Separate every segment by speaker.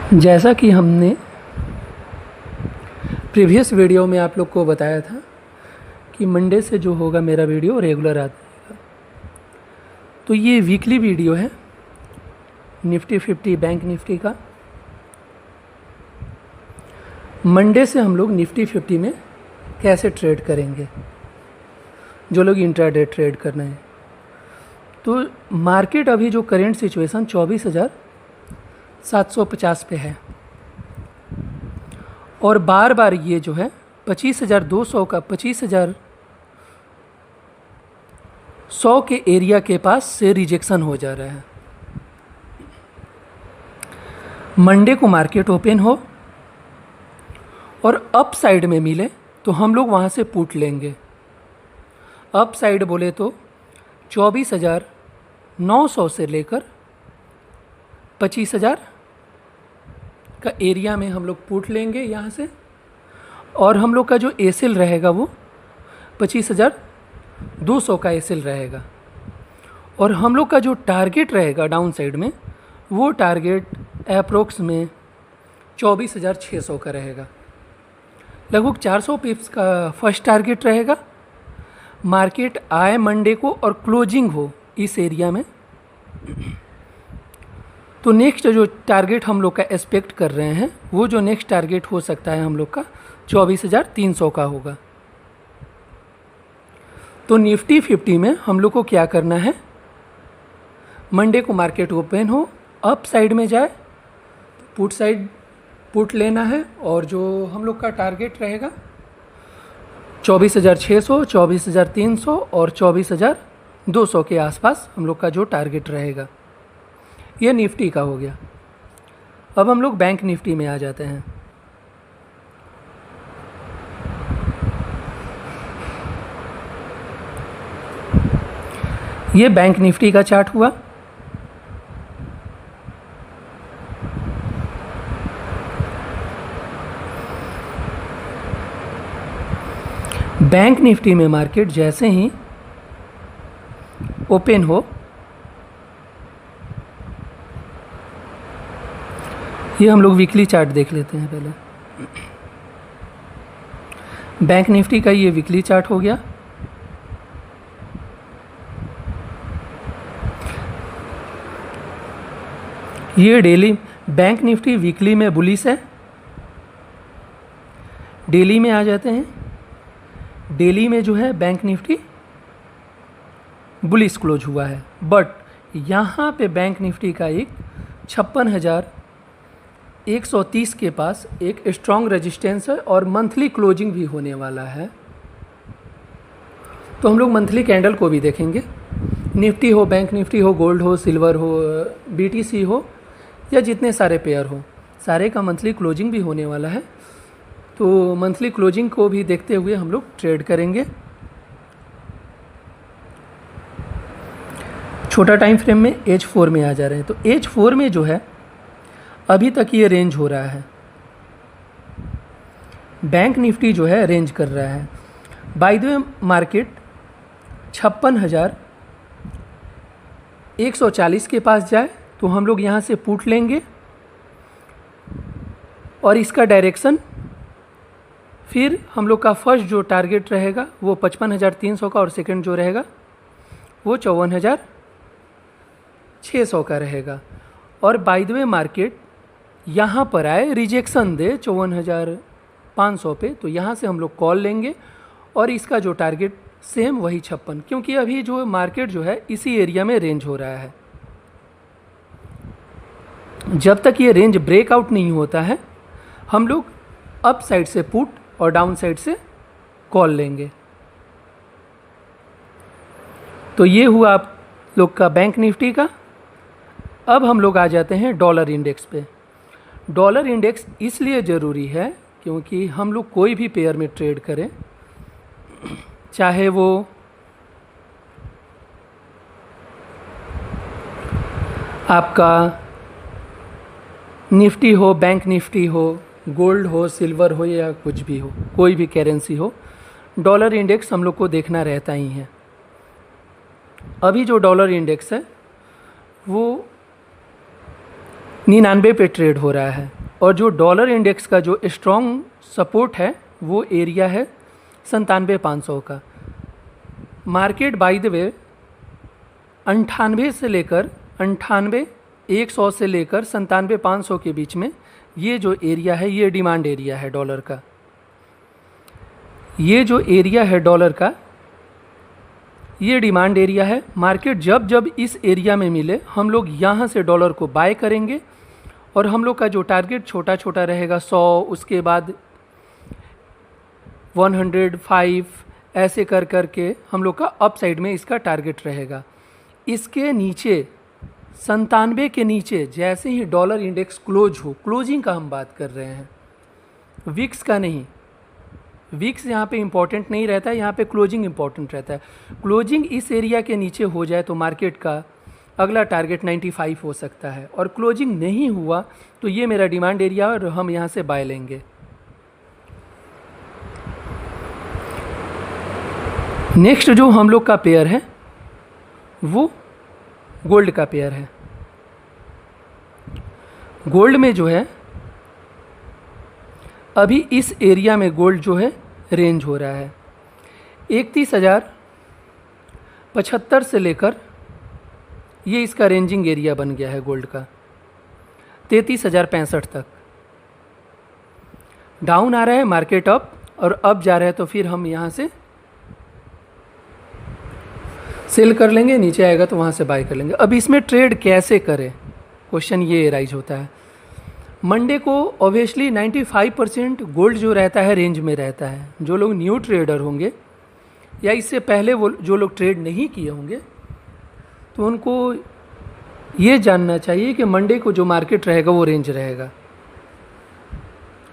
Speaker 1: जैसा कि हमने प्रीवियस वीडियो में आप लोग को बताया था कि मंडे से जो होगा मेरा वीडियो रेगुलर आता रहेगा। तो ये वीकली वीडियो है निफ्टी 50 बैंक निफ्टी का। मंडे से हम लोग निफ्टी 50 में कैसे ट्रेड करेंगे, जो लोग इंट्राडे ट्रेड करना है। तो मार्केट अभी जो करेंट सिचुएशन 24,750 पे है और बार बार ये जो है 25,200 का 25,100 के एरिया के पास से रिजेक्शन हो जा रहा है। मंडे को मार्केट ओपन हो और अप साइड में मिले तो हम लोग वहाँ से पुट लेंगे। अप साइड बोले तो 24,900 से लेकर 25,000 का एरिया में हम लोग पुट लेंगे यहाँ से, और हम लोग का जो एसएल रहेगा वो 25,200 का एसएल रहेगा। और हम लोग का जो टारगेट रहेगा डाउन साइड में वो टारगेट अप्रोक्स में 24,600 का रहेगा। लगभग 400 पिप्स का फर्स्ट टारगेट रहेगा। मार्केट आए मंडे को और क्लोजिंग हो इस एरिया में तो नेक्स्ट जो टारगेट हम लोग का एक्सपेक्ट कर रहे हैं वो जो नेक्स्ट टारगेट हो सकता है हम लोग का 24,300 का होगा। तो निफ्टी 50 में हम लोग को क्या करना है, मंडे को मार्केट ओपन हो अप साइड में जाए पुट साइड पुट लेना है, और जो हम लोग का टारगेट रहेगा 24,600, 24,300 और 24,200 के आसपास हम लोग का जो टारगेट रहेगा। ये निफ्टी का हो गया। अब हम लोग बैंक निफ्टी में आ जाते हैं। ये बैंक निफ्टी का चार्ट हुआ। बैंक निफ्टी में मार्केट जैसे ही ओपन हो, ये हम लोग वीकली चार्ट देख लेते हैं पहले। बैंक निफ्टी का ये वीकली चार्ट हो गया। ये डेली बैंक निफ्टी वीकली में बुलिश है। डेली में आ जाते हैं। डेली में जो है बैंक निफ्टी बुलिश क्लोज हुआ है, बट यहाँ पे बैंक निफ्टी का एक 56,130 के पास एक स्ट्रॉन्ग रेजिस्टेंस है और मंथली क्लोजिंग भी होने वाला है। तो हम लोग मंथली कैंडल को भी देखेंगे। निफ्टी हो, बैंक निफ्टी हो, गोल्ड हो, सिल्वर हो, बीटीसी हो या जितने सारे पेयर हो, सारे का मंथली क्लोजिंग भी होने वाला है। तो मंथली क्लोजिंग को भी देखते हुए हम लोग ट्रेड करेंगे। छोटा टाइम फ्रेम में H4 में आ जा रहे हैं। तो H4 में जो है अभी तक ये रेंज हो रहा है। बैंक निफ्टी जो है रेंज कर रहा है। बाय द वे मार्केट 56,140 के पास जाए तो हम लोग यहाँ से पुट लेंगे, और इसका डायरेक्शन फिर हम लोग का फर्स्ट जो टारगेट रहेगा वो 55,300 का और सेकंड जो रहेगा वो 54,600 का रहेगा। और बाय द वे मार्केट यहाँ पर आए रिजेक्शन दे 54,500 पे, तो यहाँ से हम लोग कॉल लेंगे और इसका जो टारगेट सेम वही 56, क्योंकि अभी जो मार्केट जो है इसी एरिया में रेंज हो रहा है। जब तक ये रेंज ब्रेकआउट नहीं होता है हम लोग अप साइड से पुट और डाउन साइड से कॉल लेंगे। तो ये हुआ आप लोग का बैंक निफ्टी का। अब हम लोग आ जाते हैं डॉलर इंडेक्स पे। डॉलर इंडेक्स इसलिए ज़रूरी है क्योंकि हम लोग कोई भी पेयर में ट्रेड करें, चाहे वो आपका निफ्टी हो, बैंक निफ्टी हो, गोल्ड हो, सिल्वर हो या कुछ भी हो, कोई भी करेंसी हो, डॉलर इंडेक्स हम लोग को देखना रहता ही है। अभी जो डॉलर इंडेक्स है वो 99 पे ट्रेड हो रहा है। और जो डॉलर इंडेक्स का जो स्ट्रॉन्ग सपोर्ट है वो एरिया है 97,500 का। मार्केट बाय द वे 98 से लेकर 98,100 से लेकर 97,500 के बीच में ये जो एरिया है ये डिमांड एरिया है डॉलर का। ये जो एरिया है डॉलर का ये डिमांड एरिया है। मार्केट जब जब इस एरिया में मिले हम लोग यहाँ से डॉलर को बाय करेंगे और हम लोग का जो टारगेट छोटा छोटा रहेगा 100, उसके बाद 105, ऐसे कर करके हम लोग का अप साइड में इसका टारगेट रहेगा। इसके नीचे 97 के नीचे जैसे ही डॉलर इंडेक्स क्लोज हो, क्लोजिंग का हम बात कर रहे हैं, विक्स का नहीं। विक्स यहाँ पे इम्पॉर्टेंट नहीं रहता है, यहाँ पे क्लोजिंग इम्पॉर्टेंट रहता है। क्लोजिंग इस एरिया के नीचे हो जाए तो मार्केट का अगला टारगेट 95 हो सकता है, और क्लोजिंग नहीं हुआ तो ये मेरा डिमांड एरिया और हम यहाँ से बाय लेंगे। नेक्स्ट जो हम लोग का पेयर है वो गोल्ड का पेयर है। गोल्ड में जो है अभी इस एरिया में गोल्ड जो है रेंज हो रहा है 31,075 से लेकर, ये इसका रेंजिंग एरिया बन गया है गोल्ड का 33,065 तक। डाउन आ रहा है मार्केट अप, और अप जा रहा है तो फिर हम यहाँ से सेल कर लेंगे, नीचे आएगा तो वहाँ से बाय कर लेंगे। अब इसमें ट्रेड कैसे करें, क्वेश्चन ये राइज होता है। मंडे को ऑब्वियसली 95% गोल्ड जो रहता है रेंज में रहता है। जो लोग न्यू ट्रेडर होंगे या इससे पहले वो जो लोग ट्रेड नहीं किए होंगे तो उनको ये जानना चाहिए कि मंडे को जो मार्केट रहेगा वो रेंज रहेगा,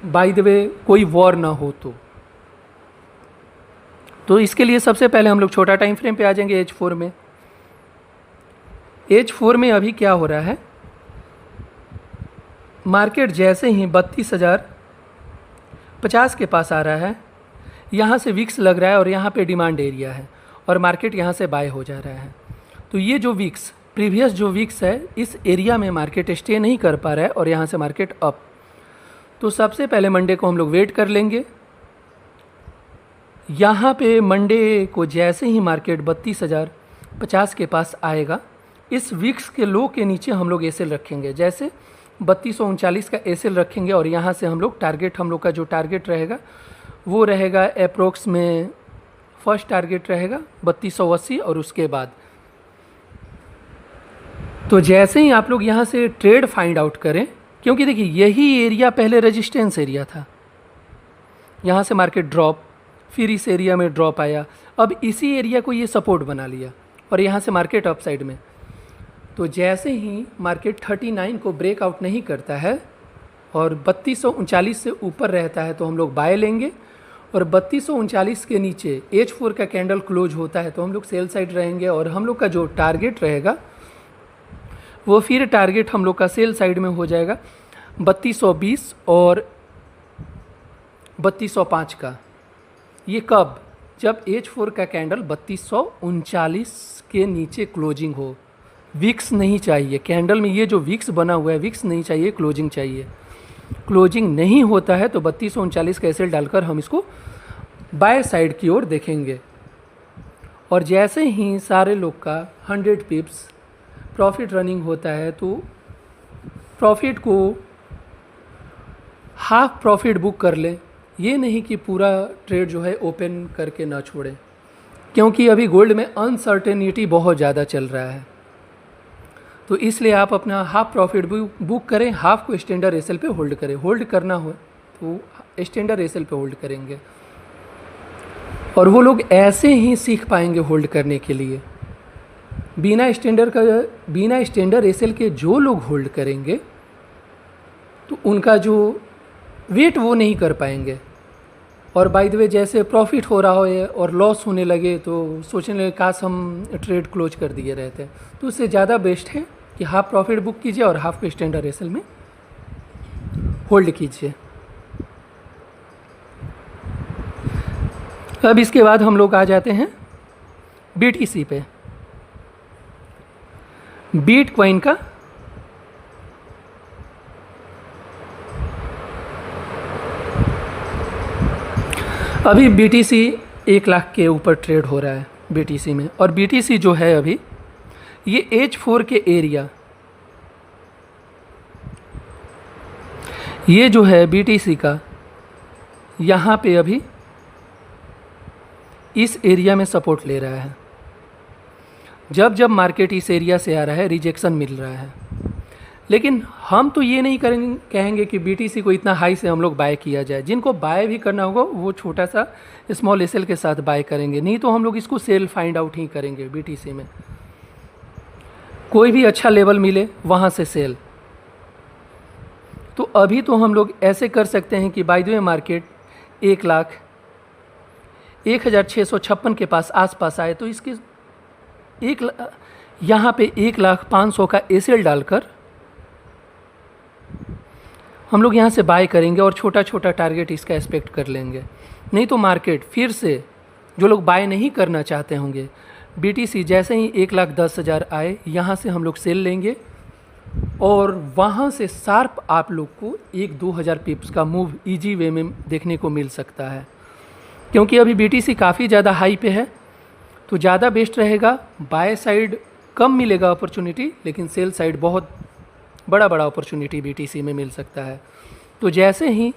Speaker 1: बाय द वे कोई वॉर ना हो तो इसके लिए सबसे पहले हम लोग छोटा टाइम फ्रेम पे आ जाएंगे H4 में। H4 में अभी क्या हो रहा है, मार्केट जैसे ही 32,050 के पास आ रहा है, यहाँ से विक्स लग रहा है और यहाँ पे डिमांड एरिया है और मार्केट यहाँ से बाय हो जा रहा है। तो ये जो विक्स प्रीवियस जो विक्स है इस एरिया में मार्केट स्टे नहीं कर पा रहा है और यहाँ से मार्केट अप। तो सबसे पहले मंडे को हम लोग वेट कर लेंगे। यहाँ पे मंडे को जैसे ही मार्केट 32,050 के पास आएगा, इस विक्स के लो के नीचे हम लोग एसएल रखेंगे, जैसे 3239 का एसएल रखेंगे और यहाँ से हम लोग टारगेट, हम लोग का जो टारगेट रहेगा वो रहेगा अप्रोक्स में, फर्स्ट टारगेट रहेगा 3280 और उसके बाद। तो जैसे ही आप लोग यहाँ से ट्रेड फाइंड आउट करें, क्योंकि देखिए यही एरिया पहले रेजिस्टेंस एरिया था, यहाँ से मार्केट ड्रॉप, फिर इस एरिया में ड्रॉप आया, अब इसी एरिया को ये सपोर्ट बना लिया और यहाँ से मार्केट अप साइड में। तो जैसे ही मार्केट 39 को ब्रेकआउट नहीं करता है और 3239 से ऊपर रहता है तो हम लोग बाय लेंगे, और 3239 के नीचे H4 का कैंडल क्लोज होता है तो हम लोग सेल साइड रहेंगे, और हम लोग का जो टारगेट रहेगा वो फिर टारगेट हम लोग का सेल साइड में हो जाएगा 3220 और 3205 का। ये कब, जब H4 का कैंडल 3239 के नीचे क्लोजिंग हो। विक्स नहीं चाहिए कैंडल में, ये जो विक्स बना हुआ है विक्स नहीं चाहिए, क्लोजिंग चाहिए। क्लोजिंग नहीं होता है तो 3239 का एसएल डालकर हम इसको बाय साइड की ओर देखेंगे। और जैसे ही सारे लोग का 100 पिप्स प्रॉफिट रनिंग होता है तो प्रॉफिट को हाफ प्रॉफिट बुक कर ले, ये नहीं कि पूरा ट्रेड जो है ओपन करके ना छोड़े, क्योंकि अभी गोल्ड में अनसर्टेनिटी बहुत ज़्यादा चल रहा है। तो इसलिए आप अपना हाफ प्रॉफिट बुक करें, हाफ को स्टैंडर्ड एसएल पे होल्ड करें। होल्ड करना हो तो स्टैंडर्ड एसएल पे होल्ड करेंगे, और वो लोग ऐसे ही सीख पाएंगे होल्ड करने के लिए। बिना स्टैंडर्ड एसएल के जो लोग होल्ड करेंगे तो उनका जो वेट वो नहीं कर पाएंगे, और बाय द वे जैसे प्रॉफिट हो रहा हो और लॉस होने लगे तो सोचने लगे काश हम ट्रेड क्लोज कर दिए रहते। तो उससे ज़्यादा बेस्ट है कि हाफ प्रॉफिट बुक कीजिए और हाफ को स्टैंडर्ड एसएल में होल्ड कीजिए। अब इसके बाद हम लोग आ जाते हैं BTC पे। बिटकॉइन का अभी BTC 1 लाख के ऊपर ट्रेड हो रहा है BTC में, और BTC जो है अभी ये H4 के एरिया, ये जो है BTC का यहाँ पे अभी इस एरिया में सपोर्ट ले रहा है। जब जब मार्केट इस एरिया से आ रहा है रिजेक्शन मिल रहा है, लेकिन हम तो ये नहीं कहेंगे कि BTC को इतना हाई से हम लोग बाय किया जाए। जिनको बाय भी करना होगा वो छोटा सा स्मॉल एसएल के साथ बाय करेंगे, नहीं तो हम लोग इसको सेल फाइंड आउट ही करेंगे। BTC में कोई भी अच्छा लेवल मिले वहाँ से सेल। तो अभी तो हम लोग ऐसे कर सकते हैं कि बाय द वे मार्केट 1,1656 के आसपास आए तो इसके यहाँ पे 1,05,000 का एसएल डालकर हम लोग यहाँ से बाय करेंगे और छोटा छोटा टारगेट इसका एक्सपेक्ट कर लेंगे। नहीं तो मार्केट फिर से, जो लोग बाय नहीं करना चाहते होंगे, BTC जैसे ही 1,10,000 आए यहाँ से हम लोग सेल लेंगे और वहाँ से शार्प आप लोग को 1-2 हज़ार पिप्स का मूव इजी वे में देखने को मिल सकता है। क्योंकि अभी BTC काफ़ी ज़्यादा हाई पे है तो ज़्यादा बेस्ट रहेगा। बाय साइड कम मिलेगा अपॉर्चुनिटी, लेकिन सेल साइड बहुत बड़ा अपॉर्चुनिटी BTC में मिल सकता है। तो जैसे ही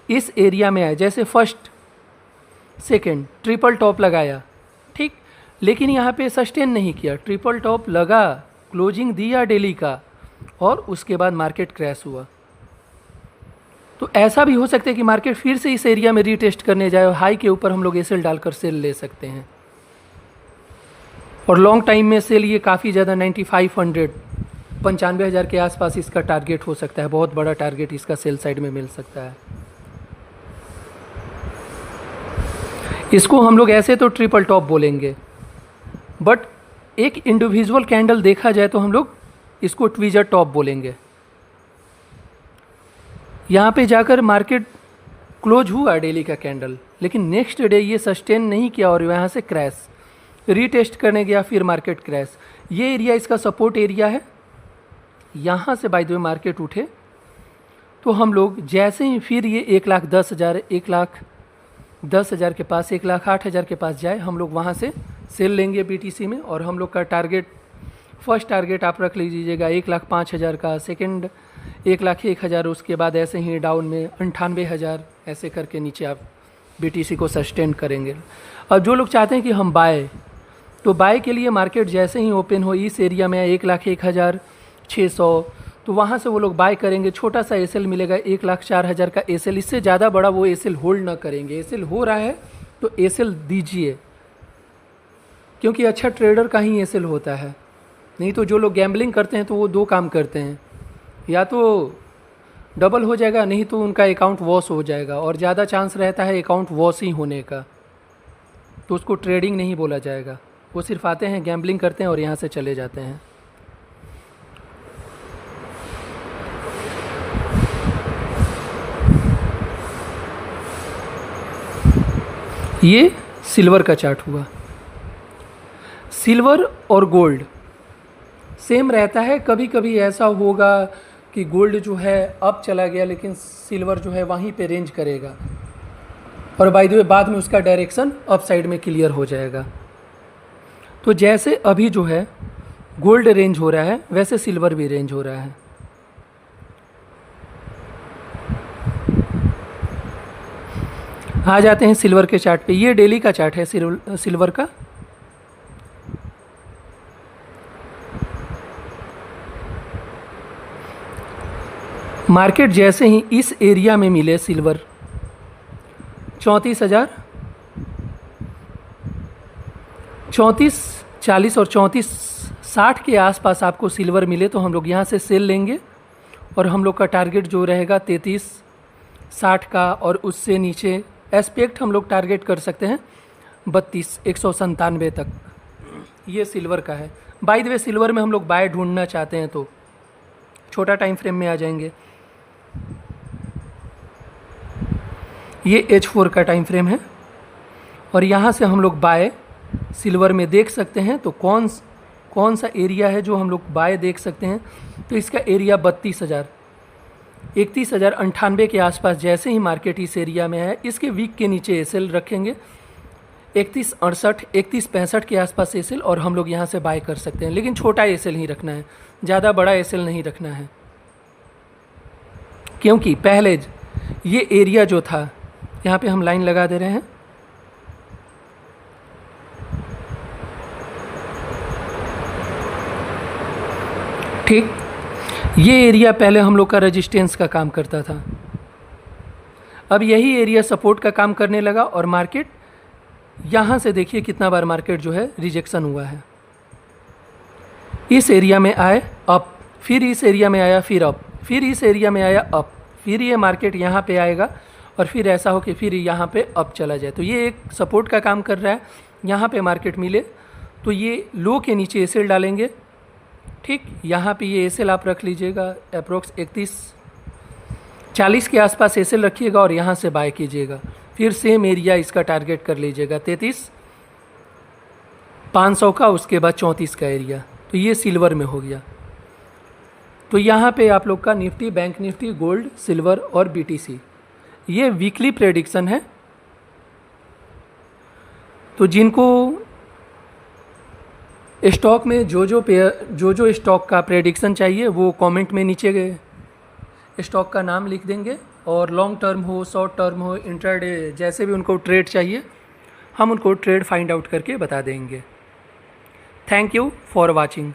Speaker 1: इस एरिया में आए, जैसे फर्स्ट सेकंड ट्रिपल टॉप लगाया, ठीक, लेकिन यहाँ पे सस्टेन नहीं किया, ट्रिपल टॉप लगा, क्लोजिंग दिया डेली का, और उसके बाद मार्केट क्रैश हुआ। तो ऐसा भी हो सकता है कि मार्केट फिर से इस एरिया में रीटेस्ट करने जाए और हाई के ऊपर हम लोग एसएल डालकर सेल ले सकते हैं। और लॉन्ग टाइम में सेल ये काफ़ी ज़्यादा 95,000 के आसपास इसका टारगेट हो सकता है। बहुत बड़ा टारगेट इसका सेल साइड में मिल सकता है। इसको हम लोग ऐसे तो ट्रिपल टॉप बोलेंगे, बट एक इंडिविजुअल कैंडल देखा जाए तो हम लोग इसको ट्वीजर टॉप बोलेंगे। यहाँ पे जाकर मार्केट क्लोज हुआ डेली का कैंडल, लेकिन नेक्स्ट डे ये सस्टेन नहीं किया और यहाँ से क्रैश, रीटेस्ट करने गया, फिर मार्केट क्रैश। ये एरिया इसका सपोर्ट एरिया है। यहाँ से बाय द वे मार्केट उठे तो हम लोग जैसे ही फिर ये 1,10,000 के पास, 1,08,000 के पास जाए, हम लोग वहाँ से सेल लेंगे BTC में। और हम लोग का टारगेट, फर्स्ट टारगेट आप रख लीजिएगा 1,05,000 का, सेकंड 1,01,000, उसके बाद ऐसे ही डाउन में 98,000, ऐसे करके नीचे आप BTC को सस्टेन करेंगे। अब जो लोग चाहते हैं कि हम बाय, तो बाय के लिए मार्केट जैसे ही ओपन हो इस एरिया में 1,01,600, तो वहाँ से वो लोग बाय करेंगे। छोटा सा एसएल मिलेगा 1,04,000 का एसएल, इससे ज़्यादा बड़ा वो एसएल होल्ड ना करेंगे। एसएल हो रहा है तो एसएल दीजिए, क्योंकि अच्छा ट्रेडर का ही एसएल होता है। नहीं तो जो लोग गैम्बलिंग करते हैं तो वो दो काम करते हैं, या तो डबल हो जाएगा, नहीं तो उनका अकाउंट वॉश हो जाएगा, और ज़्यादा चांस रहता है अकाउंट वॉश ही होने का। तो उसको ट्रेडिंग नहीं बोला जाएगा। वो सिर्फ आते हैं, गैम्बलिंग करते हैं और यहाँ से चले जाते हैं। ये सिल्वर का चार्ट हुआ। सिल्वर और गोल्ड सेम रहता है। कभी कभी ऐसा होगा कि गोल्ड जो है अप चला गया, लेकिन सिल्वर जो है वहीं पे रेंज करेगा, और बाय द वे बाद में उसका डायरेक्शन अप साइड में क्लियर हो जाएगा। तो जैसे अभी जो है गोल्ड रेंज हो रहा है, वैसे सिल्वर भी रेंज हो रहा है। आ जाते हैं सिल्वर के चार्ट पे। ये डेली का चार्ट है सिल्वर का। मार्केट जैसे ही इस एरिया में मिले सिल्वर 34,40 और 34,60 के आसपास आपको सिल्वर मिले तो हम लोग यहाँ से सेल लेंगे, और हम लोग का टारगेट जो रहेगा 33,60 का, और उससे नीचे एस्पेक्ट हम लोग टारगेट कर सकते हैं 32,197 तक। ये सिल्वर का है। बाय द वे सिल्वर में हम लोग बाय ढूंढना चाहते हैं तो छोटा टाइम फ्रेम में आ जाएंगे। ये H4 का टाइम फ्रेम है, और यहाँ से हम लोग बाय सिल्वर में देख सकते हैं। तो कौन सा एरिया है जो हम लोग बाय देख सकते हैं, तो इसका एरिया 32,000, 31,098 के आसपास जैसे ही मार्केट इस एरिया में है, इसके वीक के नीचे एसएल रखेंगे 3168, 3165 के आसपास एसएल, और हम लोग यहाँ से बाय कर सकते हैं, लेकिन छोटा एसएल ही रखना है, ज़्यादा बड़ा एसएल नहीं रखना है, क्योंकि पहले ये एरिया जो था, यहाँ पे हम लाइन लगा दे रहे हैं, ठीक, ये एरिया पहले हम लोग का रेजिस्टेंस का काम करता था, अब यही एरिया सपोर्ट का काम करने लगा, और मार्केट यहाँ से देखिए कितना बार मार्केट जो है रिजेक्शन हुआ है। इस एरिया में आए अप, फिर इस एरिया में आया, फिर अप, फिर इस एरिया में आया अप, फिर ये मार्केट यहाँ पे आएगा, और फिर ऐसा हो कि फिर यहाँ पे अप चला जाए। तो ये एक सपोर्ट का काम कर रहा है। यहाँ पे मार्केट मिले तो ये लो के नीचे एसएल डालेंगे, ठीक, यहाँ पे ये एसएल आप रख लीजिएगा, अप्रोक्स 3140 के आसपास एसएल रखिएगा, और यहाँ से बाय कीजिएगा। फिर सेम एरिया इसका टारगेट कर लीजिएगा 33,500 का, उसके बाद 34 का एरिया, तो ये सिल्वर में हो गया। तो यहाँ पे आप लोग का Nifty, bank Nifty, gold, silver और बीटीसी, ये वीकली प्रेडिक्शन है। तो जिनको स्टॉक में जो स्टॉक का प्रेडिक्शन चाहिए वो कमेंट में नीचे स्टॉक का नाम लिख देंगे, और लॉन्ग टर्म हो, शॉर्ट टर्म हो, इंट्राडे, जैसे भी उनको ट्रेड चाहिए हम उनको ट्रेड फाइंड आउट करके बता देंगे। Thank you for watching.